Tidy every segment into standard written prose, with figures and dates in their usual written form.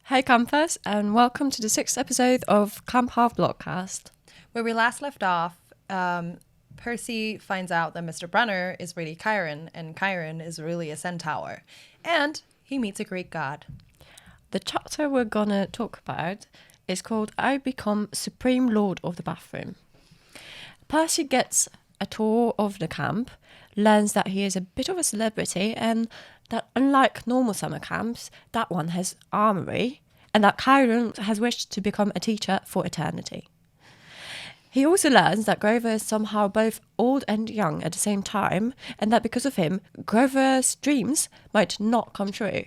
Hey campers, and welcome to the 6th episode of Camp Half-BloodCast. Where we last left off, Percy finds out that Mr. Brenner is really Chiron, and Chiron is really a centaur. And he meets a Greek god. The chapter we're gonna talk about is called I Become Supreme Lord of the Bathroom. Percy gets a tour of the camp, learns that he is a bit of a celebrity, and that unlike normal summer camps, that one has armory, and that Chiron has wished to become a teacher for eternity. He also learns that Grover is somehow both old and young at the same time, and that because of him, Grover's dreams might not come true.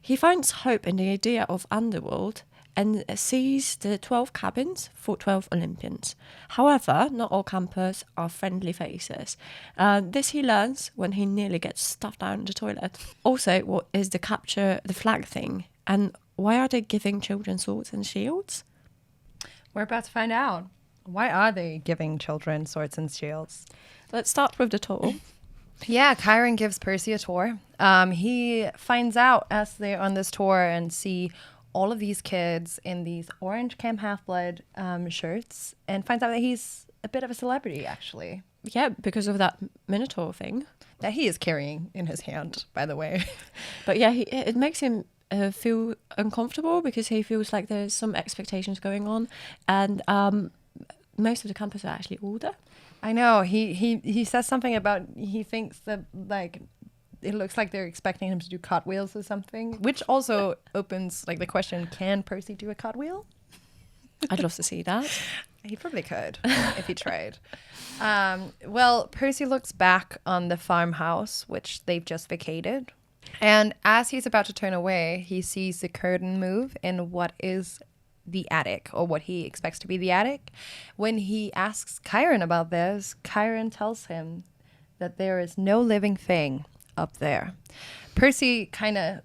He finds hope in the idea of underworld and sees the 12 cabins for 12 Olympians. However, not all campers are friendly faces. This he learns when he nearly gets stuffed down the toilet. Also, what is the capture the flag thing? And why are they giving children swords and shields? We're about to find out. Why are they giving children swords and shields? Let's start with the tour. Yeah, Chiron gives Percy a tour. He finds out as they're on this tour and see all of these kids in these orange Camp Half-Blood shirts, and finds out that he's a bit of a celebrity, actually. Yeah, because of that Minotaur thing. That he is carrying in his hand, by the way. But yeah, it makes him feel uncomfortable because he feels like there's some expectations going on, and most of the campers are actually older. I know. He says something about he thinks that like it looks like they're expecting him to do cartwheels or something, which also opens like the question: can Percy do a cartwheel? I'd love to see that. He probably could if he tried. Well, Percy looks back on the farmhouse, which they've just vacated. And as he's about to turn away, he sees the curtain move in what is the attic, or what he expects to be the attic. When he asks Chiron about this, Chiron tells him that there is no living thing up there. Percy kind of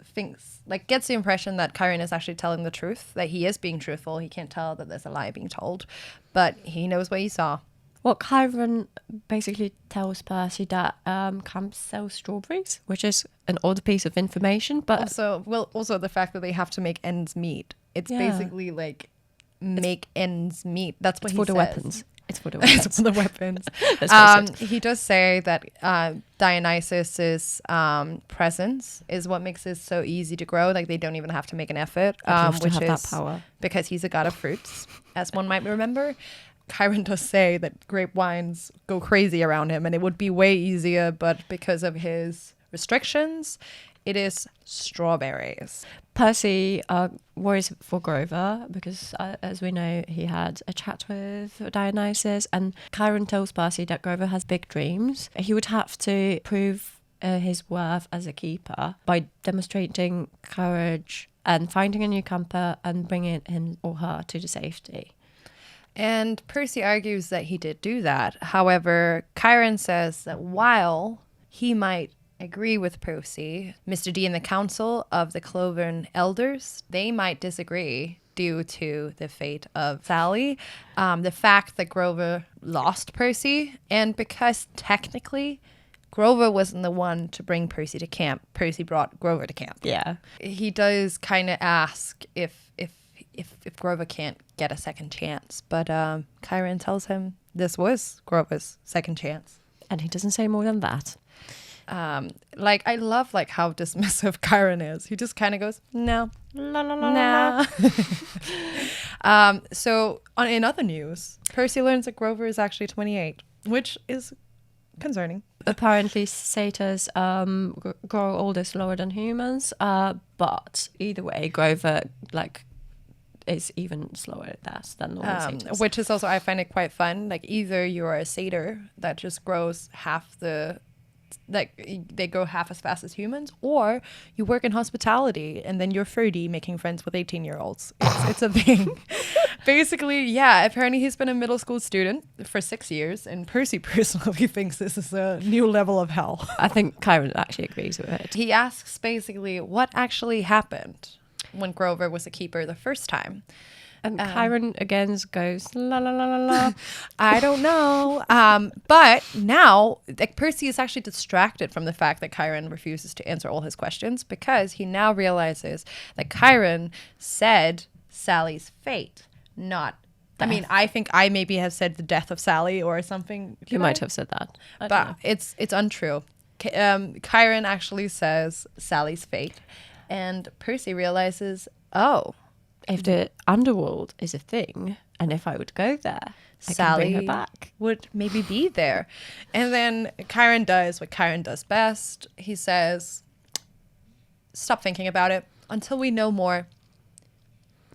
gets the impression that Chiron is actually telling the truth, that he is being truthful. He can't tell that there's a lie being told, but he knows what he saw. Well, Chiron basically tells Percy that camps sell strawberries, which is an odd piece of information, but also the fact that they have to make ends meet. It's basically like make ends meet. That's what he says. For the weapons. It's for the weapons. It's for the weapons. He does say that Dionysus's presence is what makes it so easy to grow. Like they don't even have to make an effort, which is that power. Because he's a god of fruits, as one might remember. Chiron does say that grape wines go crazy around him, and it would be way easier, but because of his restrictions, it is strawberries. Percy worries for Grover because, as we know, he had a chat with Dionysus, and Chiron tells Percy that Grover has big dreams. He would have to prove his worth as a keeper by demonstrating courage and finding a new camper and bringing him or her to the safety. And Percy argues that he did do that. However, Chiron says that while he might agree with Percy, Mr. D and the Council of the Cloven Elders, they might disagree due to the fate of Sally, the fact that Grover lost Percy, and because technically Grover wasn't the one to bring Percy to camp. Percy brought Grover to camp. Yeah. He does kind of ask if Grover can't get a second chance, but Chiron tells him this was Grover's second chance. And he doesn't say more than that. I love how dismissive Chiron is. He just kind of goes, no, La la la la. nah. So in other news, Percy learns that Grover is actually 28, which is concerning. Apparently, satyrs grow older slower than humans, but either way, Grover is even slower at that than normal satyrs. Which is also, I find it quite fun. Either you're a satyr that just grows they go half as fast as humans, or you work in hospitality and then you're 30 making friends with 18-year-olds. It's a thing. Basically, yeah, apparently he's been a middle school student for 6 years, and Percy personally thinks this is a new level of hell. I think Chiron actually agrees with it. He asks basically what actually happened when Grover was a keeper the first time. And Chiron again goes, la la la la la. I don't know. But now, like, Percy is actually distracted from the fact that Chiron refuses to answer all his questions, because he now realizes that Chiron said Sally's fate, not. I mean, I think I maybe have said the death of Sally or something. You might have said that. I don't But know. it's untrue. Chiron actually says Sally's fate, and Percy realizes, oh, If the underworld is a thing, and if I would go there, I can bring her Sally back. would maybe be there. And then Chiron does what Chiron does best. He says, stop thinking about it until we know more.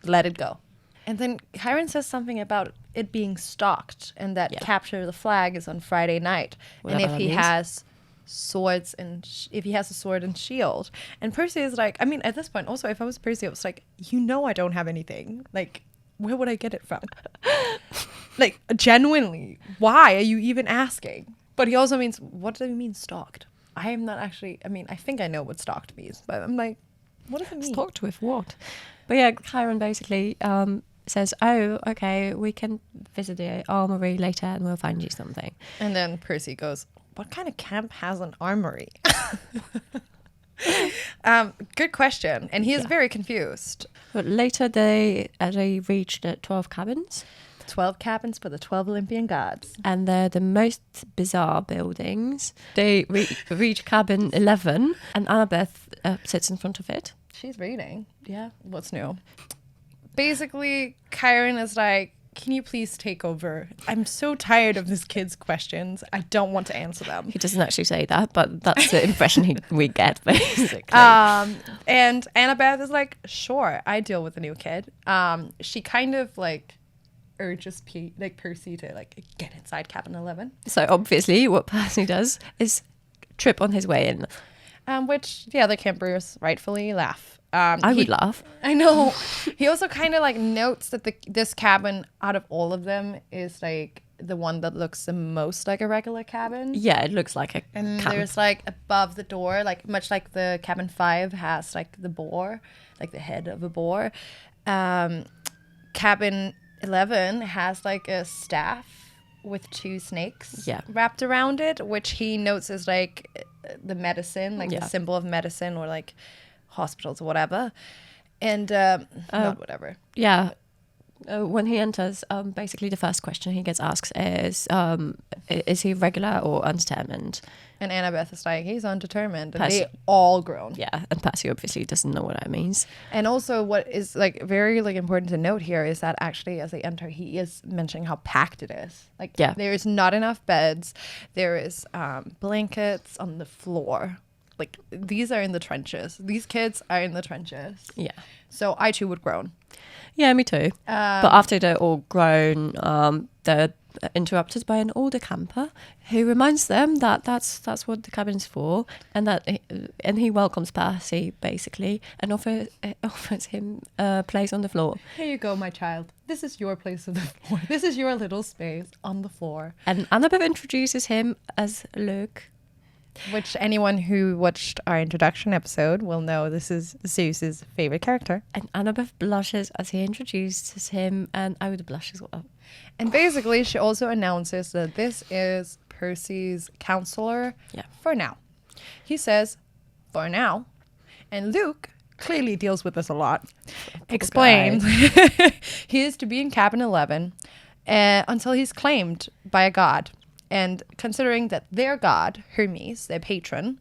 Let it go. And then Chiron says something about it being stalked, and that capture the flag is on Friday night. Whatever and if that he means. has swords and if he has a sword and shield. And Percy is like, I mean, at this point, also, if I was Percy, I was like, you know, I don't have anything. Like, where would I get it from? Like, genuinely, why are you even asking? But he also means, what does he mean stalked? I am not actually, I mean, I think I know what stalked means, but I'm like, what does it mean? Stalked with what? But yeah, Chiron basically says, oh, okay, we can visit the armory later and we'll find you something. And then Percy goes, what kind of camp has an armory? Good question. And he is very confused. But later they reach the 12 cabins. 12 cabins for the 12 Olympian gods. And they're the most bizarre buildings. They reach cabin 11 and Annabeth sits in front of it. She's reading. Yeah. What's new? Basically, Chiron is like, can you please take over? I'm so tired of this kid's questions. I don't want to answer them. He doesn't actually say that, but that's the impression we get, basically. And Annabeth is like, sure, I deal with the new kid. She kind of like urges Percy to like get inside cabin 11. So obviously what Percy does is trip on his way in. Which the other campers rightfully laugh. I would laugh. I know. He also kind of like notes that this cabin out of all of them is like the one that looks the most like a regular cabin. Yeah, it looks like a And camp. there's like above the door, like much like the cabin 5 has like the boar, like the head of a boar. Cabin 11 has like a staff with 2 snakes wrapped around it, which he notes is like the medicine, like the symbol of medicine, or like hospitals or whatever. And not whatever. Yeah. When he enters, basically the first question he gets asked is he regular or undetermined? And Annabeth is like, he's undetermined. And Percy. they all groan. Yeah, and Percy obviously doesn't know what that means. And also what is like very like important to note here is that actually as they enter, he is mentioning how packed it is. Like there is not enough beds. There is blankets on the floor. Like these are in the trenches. These kids are in the trenches. Yeah. So I too would groan. Yeah, me too. But after they're all grown, they're interrupted by an older camper who reminds them that that's what the cabin's for, and he welcomes Percy basically and offers him a place on the floor. Here you go, my child. This is your place on the floor. This is your little space on the floor. And Annabeth introduces him as Luke. Which anyone who watched our introduction episode will know this is Zeus's favorite character. And Annabeth blushes as he introduces him, and I would blush as well. And basically, she also announces that this is Percy's counselor for now. He says, for now. And Luke clearly deals with this a lot. Explains he is to be in cabin 11 until he's claimed by a god. And considering that their god, Hermes, their patron,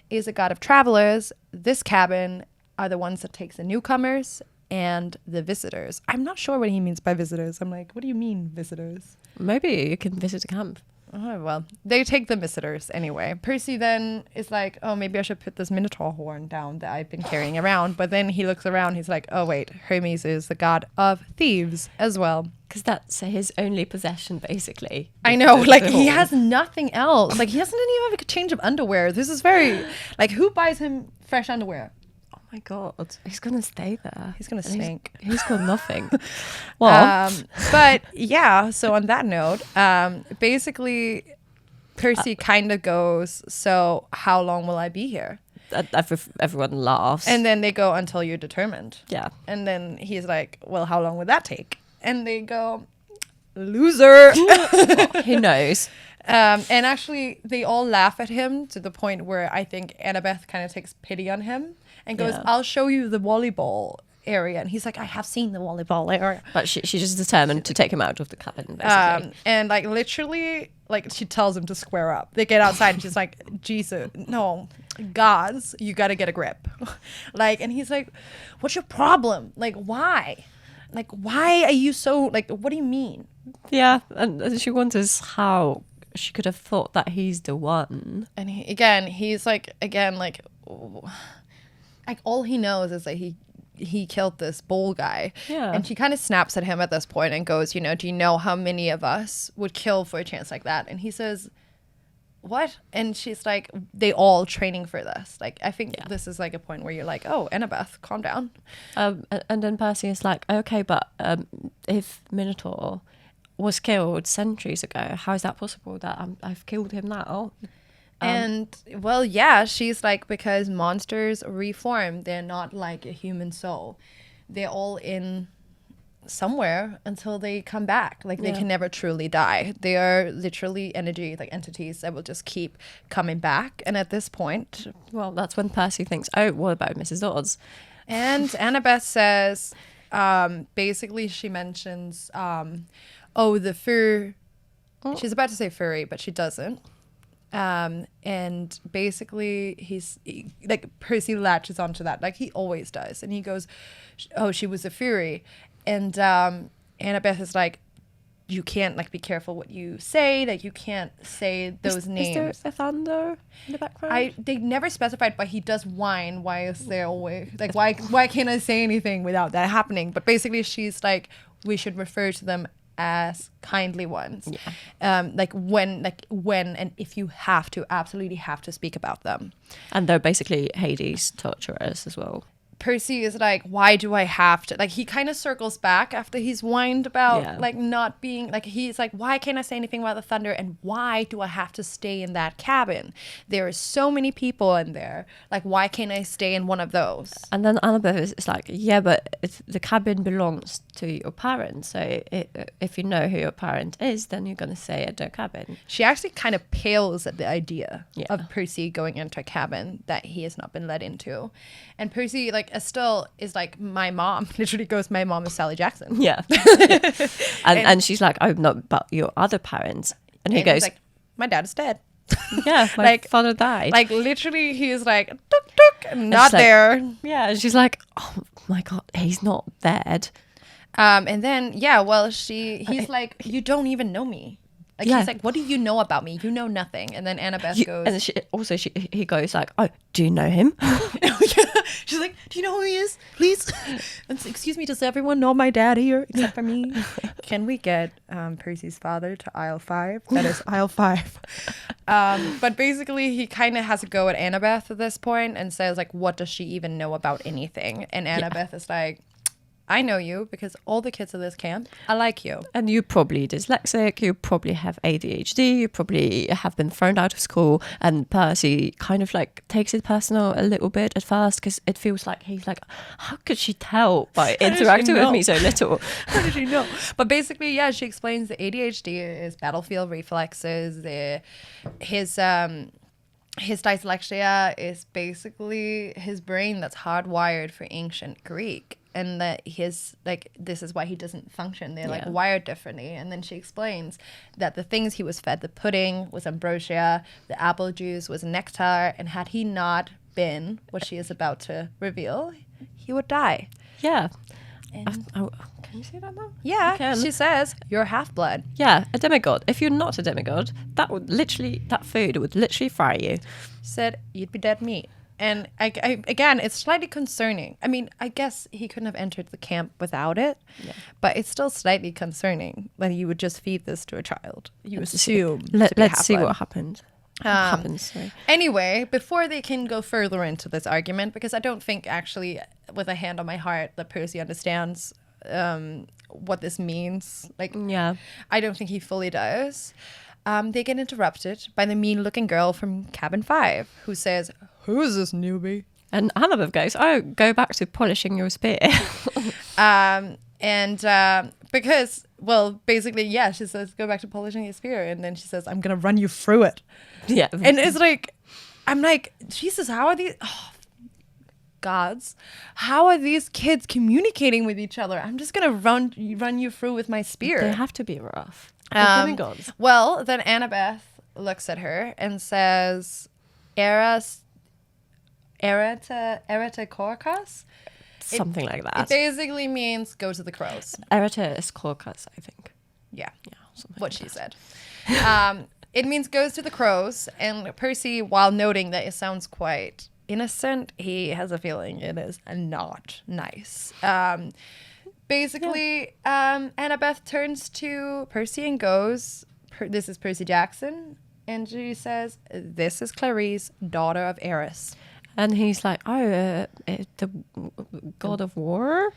is a god of travelers, this cabin are the ones that takes the newcomers and the visitors. I'm not sure what he means by visitors. I'm like, what do you mean visitors? Maybe you can visit a camp. Oh, well, they take the visitors anyway. Percy then is like, oh, maybe I should put this minotaur horn down that I've been carrying around. But then he looks around. He's like, oh, wait, Hermes is the god of thieves as well. Because that's his only possession, basically. I know, like, he has nothing else. Like, he doesn't even have a change of underwear. This is very, like, who buys him fresh underwear? Oh my God, he's going to stay there. He's going to stink. He's got nothing. Well, but yeah, so on that note, basically, Percy kind of goes, so how long will I be here? everyone laughs. And then they go, until you're determined. Yeah. And then he's like, well, how long would that take? And they go, loser. Well, he knows. And actually, they all laugh at him to the point where I think Annabeth kind of takes pity on him and goes, Yeah. I'll show you the volleyball area. And he's like, I have seen the volleyball area. But she's just determined to take him out of the cabin, basically. And like literally, like she tells him to square up. They get outside and she's like, Jesus, no, gods, you got to get a grip. Like, and he's like, what's your problem? Like, why? Like, why are you so, like, what do you mean? Yeah, and she wonders how she could have thought that he's the one. And he's like, like all he knows is that he killed this bull guy. Yeah. And she kind of snaps at him at this point and goes, do you know how many of us would kill for a chance like that? And he says, what? And she's like, they all training for this. Like, I think this is like a point where you're like, oh, Annabeth, calm down. And then Percy is like, okay, but if Minotaur was killed centuries ago, how is that possible that I've killed him now? And well, yeah, she's like, because monsters reform. They're not like a human soul. They're all in somewhere until they come back. Like they can never truly die. They are literally energy, like entities that will just keep coming back. And at this point, Well, that's when Percy thinks, oh, what about Mrs. Dodds? and Annabeth says, basically she mentions, the fur. She's about to say furry, but she doesn't. And basically like Percy latches onto that, like he always does. And he goes, oh, she was a fury. And Annabeth is like, you can't like be careful what you say. Like you can't say those names. Is there a thunder in the background? They never specified, but he does whine. Why is there always like why can't I say anything without that happening? But basically she's like, we should refer to them as kindly ones. Like when and if you absolutely have to speak about them. And they're basically Hades torturers as well. Percy is like, why do I have to? Like, he kind of circles back after he's whined about, like, not being, like, he's like, why can't I say anything about the thunder? And why do I have to stay in that cabin? There are so many people in there. Like, why can't I stay in one of those? And then Annabeth is like, yeah, but the cabin belongs to your parents. So if you know who your parent is, then you're going to stay at their cabin. She actually kind of pales at the idea of Percy going into a cabin that he has not been let into. And Percy, like, still is like, my mom literally goes, my mom is Sally Jackson. Yeah. and she's like, oh, no, but your other parents. And he goes, like, my dad is dead. Yeah, my father died. Like, literally, he's like, tuk tuk, not there. Yeah, and she's like, oh my God, he's not dead. And then, he's like, you don't even know me. Like, he's like, what do you know about me? You know nothing. And then Annabeth goes. And he goes like, oh, do you know him? She's like, do you know who he is? Please. Excuse me, does everyone know my dad here except for me? Can we get Percy's father to aisle 5? That is aisle 5. But basically, he kind of has a go at Annabeth at this point and says, like, what does she even know about anything? And Annabeth is like, I know you because all the kids at this camp, I like you. And you're probably dyslexic, you probably have ADHD, you probably have been thrown out of school. And Percy kind of like takes it personal a little bit at first because it feels like he's like, how could she tell by interacting with me so little? How did she know? But basically, she explains the ADHD is battlefield reflexes. His dyslexia is basically his brain that's hardwired for ancient Greek. And that this is why he doesn't function. They're like wired differently. And then she explains that the things he was fed, the pudding was ambrosia, the apple juice was nectar. And had he not been what she is about to reveal, he would die. Yeah. And can you say that now? Yeah, she says, you're half-blood. Yeah, a demigod. If you're not a demigod, that food would literally fry you. Said, you'd be dead meat. And again, it's slightly concerning. I mean, I guess he couldn't have entered the camp without it, but it's still slightly concerning that you would just feed this to a child. You assume. Let's see what happens. Anyway, before they can go further into this argument, because I don't think actually, with a hand on my heart, that Percy understands what this means. Like, I don't think he fully does. they get interrupted by the mean-looking girl from cabin 5 who says, "Who's this newbie?" And Annabeth goes, "Oh, go back to polishing your spear." Because, well, basically, yeah, she says, "Go back to polishing your spear," and then she says, "I'm gonna run you through it." Yeah. And it's like, I'm like, Jesus, how are these gods? How are these kids communicating with each other? I'm just gonna run you through with my spear. They have to be rough. They're demigods. Well, then Annabeth looks at her and says, "Erata Corcus." Something like It that. basically means go to the crows. Erita is Corcus, I think. Yeah, Something what like she that. said. It means goes to the crows. And Percy, while noting that it sounds quite innocent, he has a feeling it is not nice. Basically, Annabeth turns to Percy and goes, "This is Percy Jackson." And she says, "This is Clarice, daughter of Eris." And he's like, "Oh, the god of war?"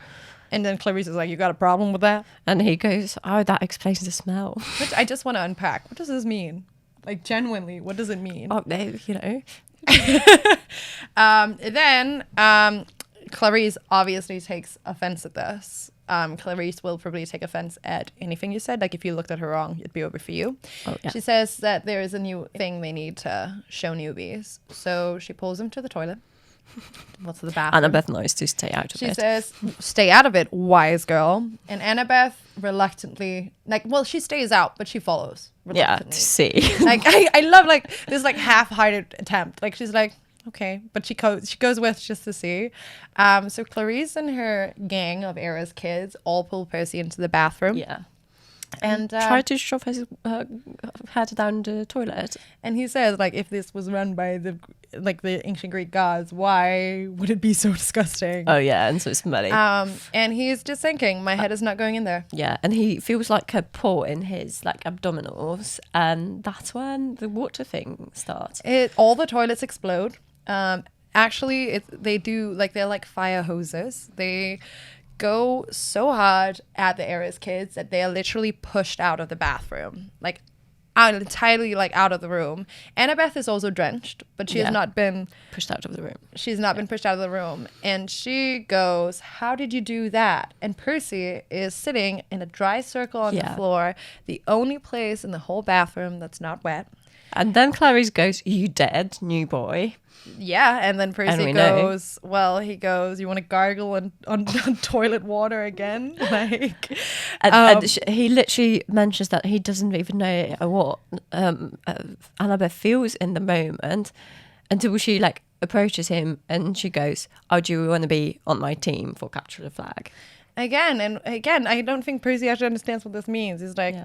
And then Clarice is like, "You got a problem with that?" And he goes, "Oh, that explains the smell." Which I just want to unpack. What does this mean? Like, genuinely, what does it mean? Oh, you know. Then Clarice obviously takes offense at this. Clarice will probably take offense at anything you said. Like, if you looked at her wrong, it'd be over for you. Oh, yeah. She says that there is a new thing they need to show newbies. So she pulls him to the toilet. What's the bathroom? Annabeth knows to stay out of it. She says, "Stay out of it, wise girl." And Annabeth reluctantly, she stays out, but she follows. Yeah, to see. I love this half-hearted attempt. Like, she's like, okay, but she goes with just to see. So Clarice and her gang of Era's kids all pull Percy into the bathroom. Yeah. And try to shove his head down the toilet. And he says, like, if this was run by the ancient Greek gods, why would it be so disgusting? Oh yeah, and so smelly. And he's just thinking, my head is not going in there. Yeah, and he feels like a pull in his abdominals, and that's when the water thing starts. All the toilets explode. Actually, they're like fire hoses. They go so hard at the Era's kids that they are literally pushed out of the bathroom, entirely out of the room. Annabeth is also drenched, but she has not been pushed out of the room. She's not been pushed out of the room. And she goes, "How did you do that?" And Percy is sitting in a dry circle on the floor, the only place in the whole bathroom that's not wet. And then Clarice goes, "You dead, new boy." Yeah, and then Percy goes, "You want to gargle on toilet water again?" He literally mentions that he doesn't even know what Annabeth feels in the moment until she approaches him and she goes, "Oh, do you want to be on my team for capture the flag?" Again, I don't think Percy actually understands what this means. He's like...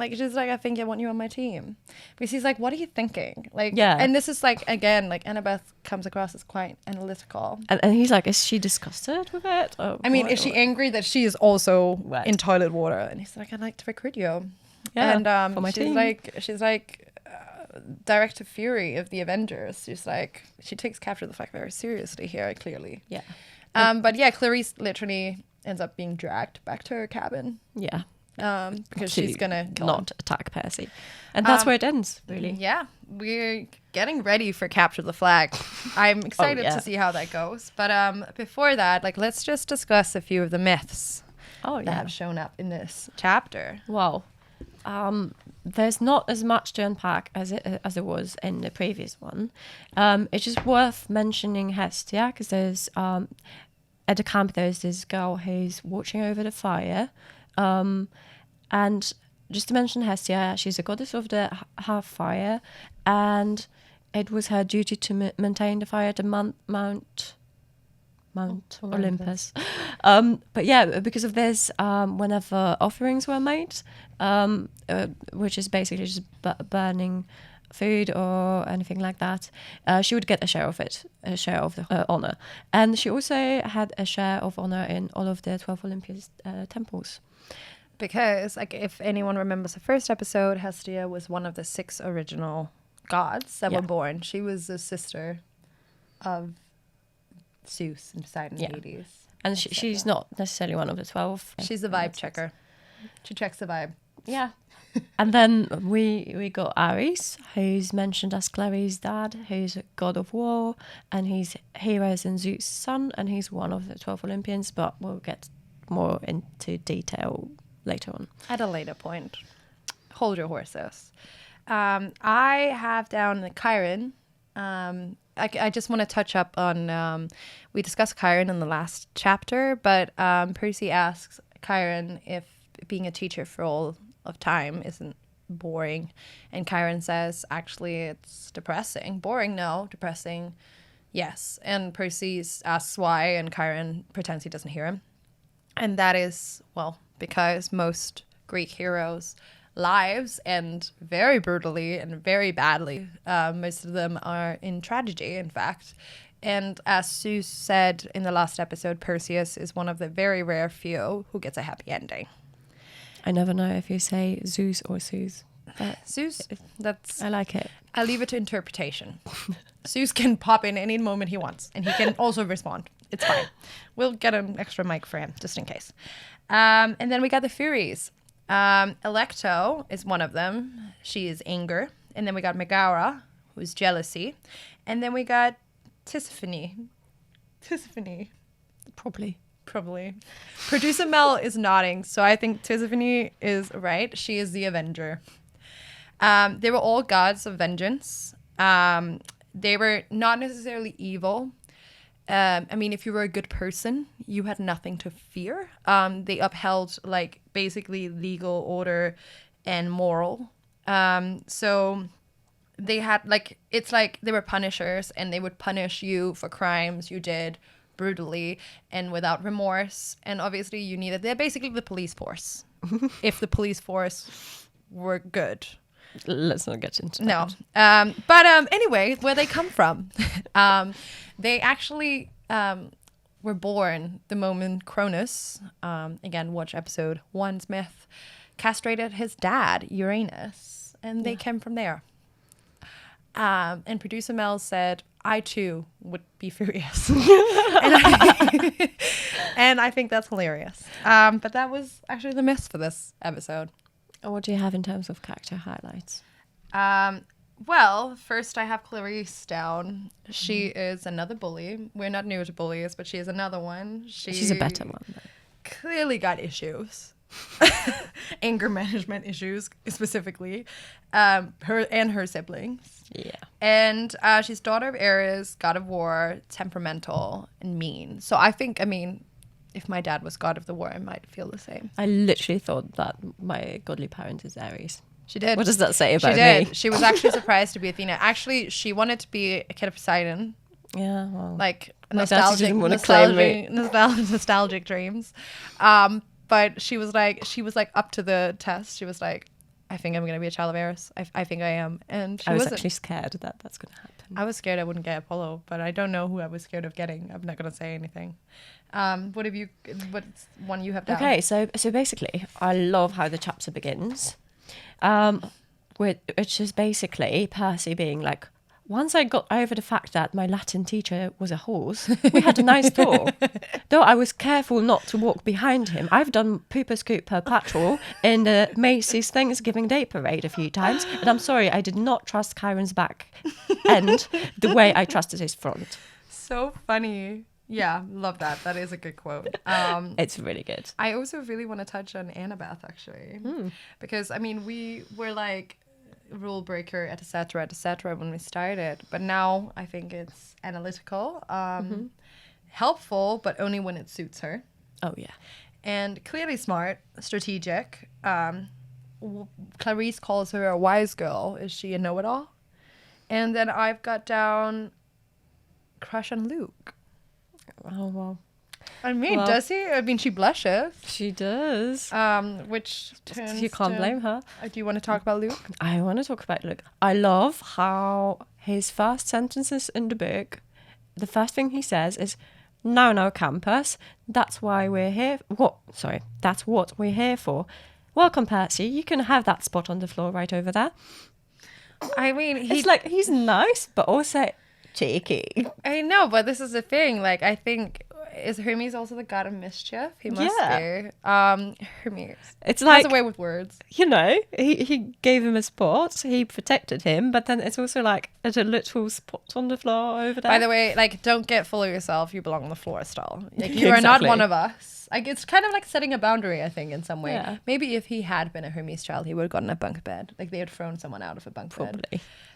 she's like, "I think I want you on my team." Because he's like, "What are you thinking?" And this is Annabeth comes across as quite analytical. And he's like, "Is she disgusted with it?" Is she angry that she is also in toilet water? And he's like, "I'd like to recruit you." Yeah, and for my team. She's like, Director Fury of the Avengers. She takes capture the flag very seriously here, clearly. Yeah. But yeah, Clarice literally ends up being dragged back to her cabin. Yeah. Because she's gonna not attack Percy, and that's where it ends. Really, yeah, we're getting ready for capture the flag. I'm excited to see how that goes. But before that, let's just discuss a few of the myths that have shown up in this chapter. Well, there's not as much to unpack as it was in the previous one. It's just worth mentioning Hestia because there's at the camp there's this girl who's watching over the fire. And just to mention Hestia, she's a goddess of the half-fire, and it was her duty to maintain the fire at Mount Olympus. But yeah, because of this, whenever offerings were made, which is basically just burning food or anything like that, she would get a share of it, a share of the honor. And she also had a share of honor in all of the 12 Olympian temples. Because, if anyone remembers the first episode, Hestia was one of the 6 original gods that were born. She was the sister of Zeus and Poseidon and Hades. And she's not necessarily one of the 12. She's the vibe checker. She checks the vibe. Yeah. And then we got Ares, who's mentioned as Clarice's dad, who's a god of war, and he's Hera's and Zeus' son, and he's one of the 12 Olympians, but we'll get more into detail later on. At a later point. Hold your horses. I have down the Chiron. I just want to touch up on, we discussed Chiron in the last chapter, but Percy asks Chiron if being a teacher for all of time isn't boring. And Chiron says, actually, it's depressing. Boring, no. Depressing, yes. And Percy asks why, and Chiron pretends he doesn't hear him. And that is, well, because most Greek heroes' lives end very brutally and very badly. Most of them are in tragedy, in fact. And as Zeus said in the last episode, Perseus is one of the very rare few who gets a happy ending. I never know if you say Zeus or Zeus. Zeus, I like it. I leave it to interpretation. Zeus can pop in any moment he wants, and he can also respond. It's fine. We'll get an extra mic for him, just in case. And then we got the Furies. Electo is one of them. She is anger. And then we got Megara, who's jealousy. And then we got Tisiphone. Probably. Producer Mel is nodding, so I think Tisiphone is right. She is the Avenger. They were all gods of vengeance. They were not necessarily evil. I mean, if you were a good person, you had nothing to fear. They upheld like basically legal order and moral. So they had like, it's like they were punishers, and they would punish you for crimes you did brutally and without remorse. And obviously they're basically the police force. If the police force were good. Let's not get into No. that. But anyway, where they come from. They actually were born the moment Cronus, again, watch episode 1's Myth, castrated his dad, Uranus. And they came from there. And producer Mel said, I too would be furious. And I think that's hilarious. But that was actually the myth for this episode. What do you have in terms of character highlights? Well, first I have Clarice down. She is another bully. We're not new to bullies, but she is another one. She's a better one, though. Clearly got issues. Anger management issues, specifically. Her and her siblings. Yeah. And she's daughter of Ares, god of war, temperamental, and mean. So I think, if my dad was god of the war, I might feel the same. I literally thought that my godly parent is Ares. She did. What does that say about me? She me? did. She was actually surprised to be Athena. Actually, she wanted to be a kid of Poseidon. Yeah, well. Like my dad didn't want to claim me. Nostalgic dreams. But she was like up to the test. She was like, I think I'm going to be a child of Ares. I think I am. And she I was wasn't. actually scared that that's going to happen. I was scared I wouldn't get Apollo, but I don't know who I was scared of getting. I'm not going to say anything. What's one you have down? Okay, so basically, I love how the chapter begins, which is basically Percy being like, once I got over the fact that my Latin teacher was a horse, we had a nice talk. Though I was careful not to walk behind him. I've done pooper scoop per patrol in the Macy's Thanksgiving Day parade a few times, and I'm sorry, I did not trust Chiron's back end the way I trusted his front. So funny. Yeah, love that. That is a good quote. It's really good. I also really want to touch on Annabeth, actually. Because, we were like rule breaker, etc., when we started. But now I think it's analytical, helpful, but only when it suits her. Oh, yeah. And clearly smart, strategic. Clarice calls her a wise girl. Is she a know-it-all? And then I've got down crush on Luke. Oh, well. Does he? She blushes. She does. Which turns you can't blame her. Do you want to talk about Luke? I want to talk about Luke. I love how his first sentences in the book, the first thing he says is, no, campus, that's why we're here. That's what we're here for. Welcome, Percy. You can have that spot on the floor right over there. It's like he's nice, but also cheeky. I know, but this is the thing. Like, I think is Hermes also the god of mischief? He must be. Hermes. It's Has like, a way with words. you know, he gave him a spot, he protected him, but then it's also like there's a little spot on the floor over there. By the way, like, don't get full of yourself. You belong on the floor still. Like, you are not one of us. Like, it's kind of like setting a boundary, I think, in some way. Yeah. Maybe if he had been a Hermes child, he would have gotten a bunk bed. Like, they had thrown someone out of a bunk bed.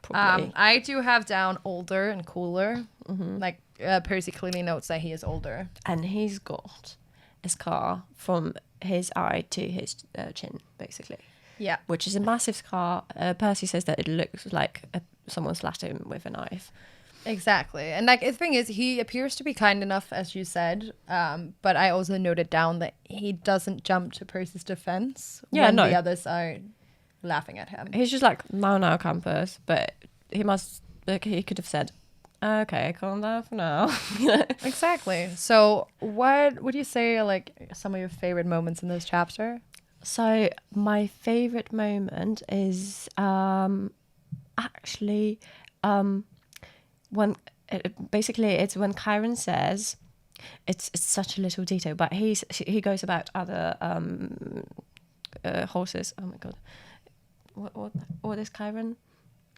Probably. I do have down older and cooler. Like, Percy clearly notes that he is older. And he's got a scar from his eye to his chin, basically. Yeah. Which is a massive scar. Percy says that it looks like someone slashed him with a knife. Exactly. And like the thing is, he appears to be kind enough, as you said, but I also noted down that he doesn't jump to Percy's defense when the others are laughing at him. He's just like, now campus, but he could have said, okay, calm down for now. Exactly. So what would you say are like some of your favorite moments in this chapter? So my favorite moment is actually when basically it's when Chiron says, it's such a little detail, but he goes about other horses. Oh my god, what is Chiron?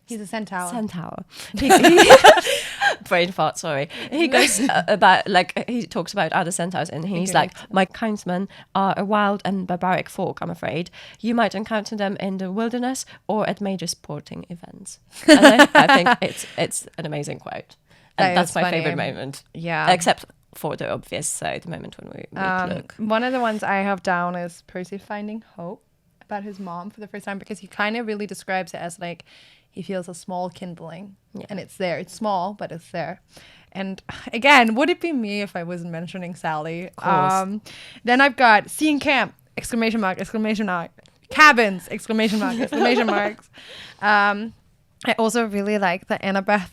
He's a centaur. Brain fart, sorry. He goes about, like, he talks about other centaurs, and he's like, my kinsmen are a wild and barbaric folk, I'm afraid. You might encounter them in the wilderness or at major sporting events. And I think it's an amazing quote. And that's my favorite moment. Yeah. Except for the obvious, so the moment when we look. One of the ones I have down is Percy finding hope about his mom for the first time, because he kind of really describes it as like, he feels a small kindling, and it's there. It's small, but it's there. And again, would it be me if I wasn't mentioning Sally? Of course. Then I've got seeing camp, exclamation mark, cabins, exclamation mark, exclamation marks. I also really like that Annabeth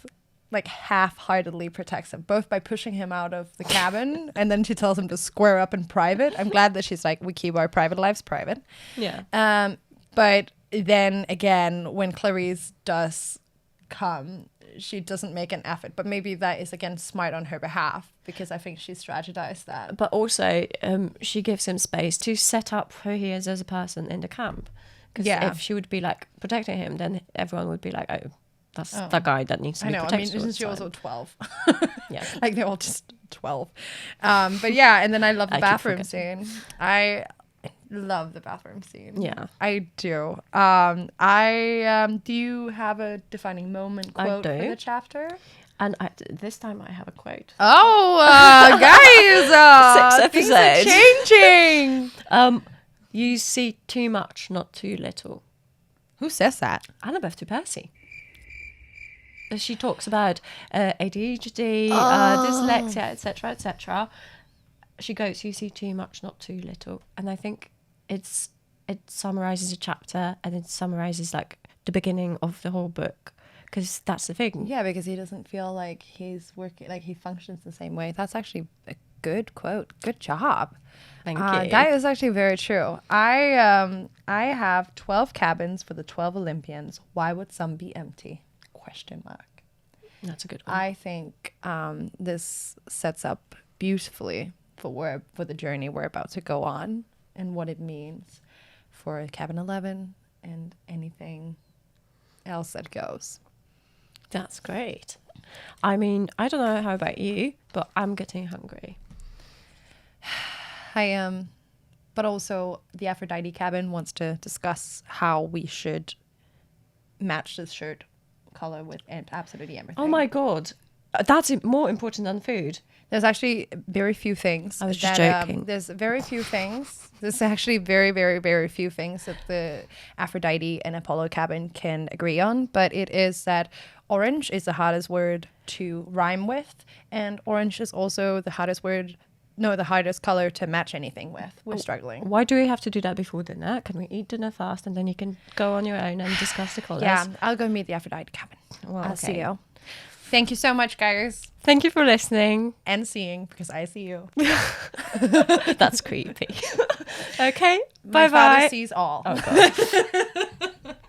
like half-heartedly protects him, both by pushing him out of the cabin and then she tells him to square up in private. I'm glad that she's like, we keep our private lives private. Yeah. But then again, when Clarice does come, she doesn't make an effort, but maybe that is again smart on her behalf, because I think she's strategized that. But also she gives him space to set up who he is as a person in the camp, because if she would be like protecting him, then everyone would be like, oh, that's the guy that needs to be protected. I mean, isn't she also 12? Yeah. Like they're all just 12. But yeah, and then I love the bathroom scene. I love the bathroom scene. Yeah, I do. Do you have a defining moment quote for the chapter? And this time I have a quote. Oh, guys, 6 episodes. Things are changing. You see too much, not too little. Who says that? Annabeth to Percy. She talks about ADHD, dyslexia, etc., etc. She goes, you see too much, not too little. And I think it summarizes a chapter, and it summarizes like the beginning of the whole book, because that's the thing. Yeah, because he doesn't feel like he's working, like he functions the same way. That's actually a good quote. Good job. Thank you. That is actually very true. I have 12 cabins for the 12 Olympians. Why would some be empty? ? That's a good one. I think this sets up beautifully for the journey we're about to go on, and what it means for cabin 11 and anything else that goes. That's great. I mean, I don't know how about you, but I'm getting hungry. I am, but also the Aphrodite cabin wants to discuss how we should match this shirt color with absolutely everything. Oh my god, that's more important than food. There's actually very few things. I was just joking. There's very few things. There's actually very, very, very few things that the Aphrodite and Apollo cabin can agree on. But it is that orange is the hardest word to rhyme with, and orange is also the hardest color to match anything with. We're struggling. Why do we have to do that before dinner? Can we eat dinner fast and then you can go on your own and discuss the colors? Yeah, I'll go meet the Aphrodite cabin. Well, I'll see you. Thank you so much, guys. Thank you for listening. And seeing, because I see you. That's creepy. Okay, My bye-bye. father sees all. Oh, God.